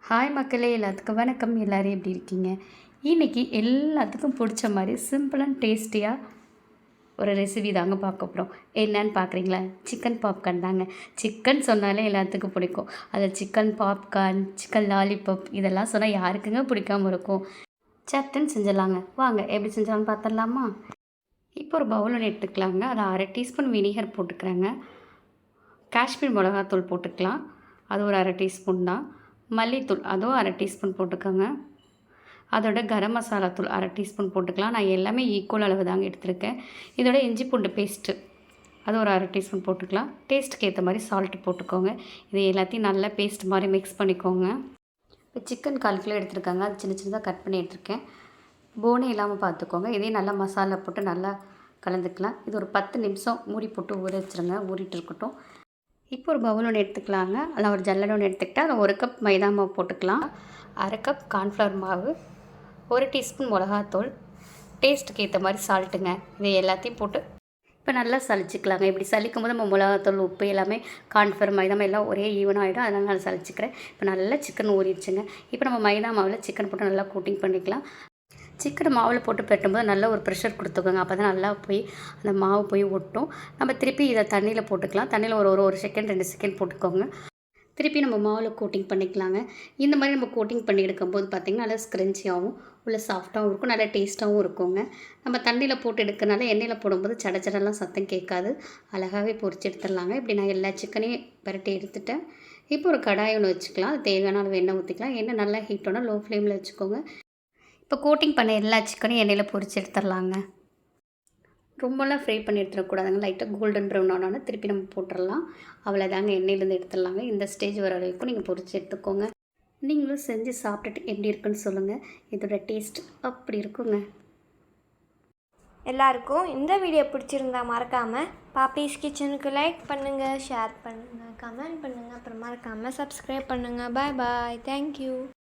Hi மக்களே, எல்லாத்துக்கும் வணக்கம். எல்லோரும் எப்படி இருக்கீங்க? இன்றைக்கி எல்லாத்துக்கும் பிடிச்ச மாதிரி சிம்பிள் அண்ட் டேஸ்டியாக ஒரு ரெசிபி தாங்க பார்க்க போகிறோம். என்னன்னு பார்க்குறீங்களா? சிக்கன் பாப்கார்ன் தாங்க. சிக்கன் சொன்னாலே எல்லாத்துக்கும் பிடிக்கும். அதில் சிக்கன் பாப்கார்ன், சிக்கன் லாலிபாப் இதெல்லாம் சொன்னால் யாருக்குங்க பிடிக்காமல் இருக்கும்? சட்டுன்னு செஞ்சிடலாங்க. வாங்க எப்படி செஞ்சாலும் பார்த்துடலாமா? இப்போ ஒரு பவுலில் எடுத்துக்கலாங்க. அதை 1/2 டீஸ்பூன் வினிகர் போட்டுக்கிறேங்க. காஷ்மீர் மிளகாத்தூள் போட்டுக்கலாம். அது ஒரு 1/2 டீஸ்பூன் தான். மல்லித்தூள் அதுவும் 1/2 டீஸ்பூன் போட்டுக்கோங்க. அதோட கரம் மசாலா தூள் 1/2 டீஸ்பூன் போட்டுக்கலாம். நான் எல்லாமே ஈக்குவல் அளவு தாங்க எடுத்துருக்கேன். இதோட இஞ்சி பூண்டு பேஸ்ட்டு அது ஒரு 1/2 டீஸ்பூன் போட்டுக்கலாம். டேஸ்ட்டுக்கு ஏற்ற மாதிரி சால்ட்டு போட்டுக்கோங்க. இது எல்லாத்தையும் நல்லா பேஸ்ட் மாதிரி மிக்ஸ் பண்ணிக்கோங்க. இப்போ சிக்கன் 1/4 கிலோ எடுத்துருக்காங்க. அது சின்ன சின்னதாக கட் பண்ணி எடுத்துருக்கேன். போனே இல்லாமல் பார்த்துக்கோங்க. இதே நல்லா மசாலா போட்டு நல்லா கலந்துக்கலாம். இது ஒரு 10 நிமிஷம் மூடி போட்டு ஊற வச்சுருங்க. ஊறிட்டு இருக்கட்டும். இப்போ ஒரு பவுல் ஒன்று எடுத்துக்கலாங்க. அதில் ஒரு ஜல்லடை ஒன்று எடுத்துக்கிட்டு அதில் 1 கப் மைதா மாவு போட்டுக்கலாம். 1/2 கப் கார்ன்ஃப்ளவர் மாவு, 1 டீஸ்பூன் மிளகாத்தூள், டேஸ்ட்டுக்கு ஏற்ற மாதிரி சால்ட்டுங்க. இது எல்லாத்தையும் போட்டு இப்போ நல்லா சளிச்சிக்கலாங்க. இப்படி சளிக்கும் போது நம்ம மிளகாத்தூள், உப்பு எல்லாமே கார்ன்ஃப்ளவர் மைதா மாவு எல்லாம் ஒரே ஈவன் ஆகிடும். அதனால் நான் சளிச்சிக்கிறேன். இப்போ நல்லா சிக்கன் ஊறிடுச்சுங்க. இப்போ நம்ம மைதா மாவில் சிக்கன் போட்டு நல்லா கோட்டிங் பண்ணிக்கலாம். சிக்கனை மாவில் போட்டு பெட்டும்போது நல்லா ஒரு ப்ரெஷர் கொடுத்துக்கோங்க. அப்போ தான் நல்லா போய் அந்த மாவு போய் ஒட்டும். நம்ம திருப்பி இதை தண்ணியில் போட்டுக்கலாம். தண்ணியில் ஒரு செகண்ட் 2 செகண்ட் போட்டுக்கோங்க. திருப்பி நம்ம மாவில் கோட்டிங் பண்ணிக்கலாங்க. இந்த மாதிரி நம்ம கோட்டிங் பண்ணி எடுக்கும்போது பார்த்திங்கன்னா நல்லா ஸ்க்ரன்ச்சியாகவும் உள்ள சாஃப்டாகவும் இருக்கும். நல்லா டேஸ்ட்டாகவும் இருக்குங்க. நம்ம தண்ணியில் போட்டு எடுக்கிறனால எண்ணெயில் போடும்போது சடச்சடெல்லாம் சத்தம் கேட்காது. அழகாகவே பொரிச்சு எடுத்துடலாங்க. இப்படி நான் எல்லா சிக்கனையும் பரட்டி எடுத்துட்டேன். இப்போ ஒரு கடாய் ஒன்று வச்சுக்கலாம். அது தேவையான அளவு எண்ணெய் ஊற்றிக்கலாம். எண்ணெய் நல்லா ஹீட்டோனா லோ ஃப்ளேமில் வச்சுக்கோங்க. இப்போ கோட்டிங் பண்ண எல்லா சிக்கனையும் எண்ணெயில் பொரிச்சு எடுத்துடலாங்க. ரொம்பலாம் ஃப்ரை பண்ணி எடுத்துடக்கூடாதுங்க. லைட்டாக கோல்டன் ப்ரௌன் ஆனால் திருப்பி நம்ம போட்டுடலாம். அவ்வளோதாங்க, எண்ணெயிலேருந்து எடுத்துடலாங்க. இந்த ஸ்டேஜ் வர வரைக்கும் நீங்கள் பொரிச்சு எடுத்துக்கோங்க. நீங்களும் செஞ்சு சாப்பிட்டுட்டு எப்படி இருக்குன்னு சொல்லுங்கள். இதோட டேஸ்ட் அப்படி இருக்குங்க. எல்லாருக்கும் இந்த வீடியோ பிடிச்சிருந்தா மறக்காமல் பாப்பீஸ் கிச்சனுக்கு லைக் பண்ணுங்கள், ஷேர் பண்ணுங்கள், கமெண்ட் பண்ணுங்கள், அப்புறம் மறக்காமல் சப்ஸ்கிரைப் பண்ணுங்கள். பாய் பாய், தேங்க்யூ.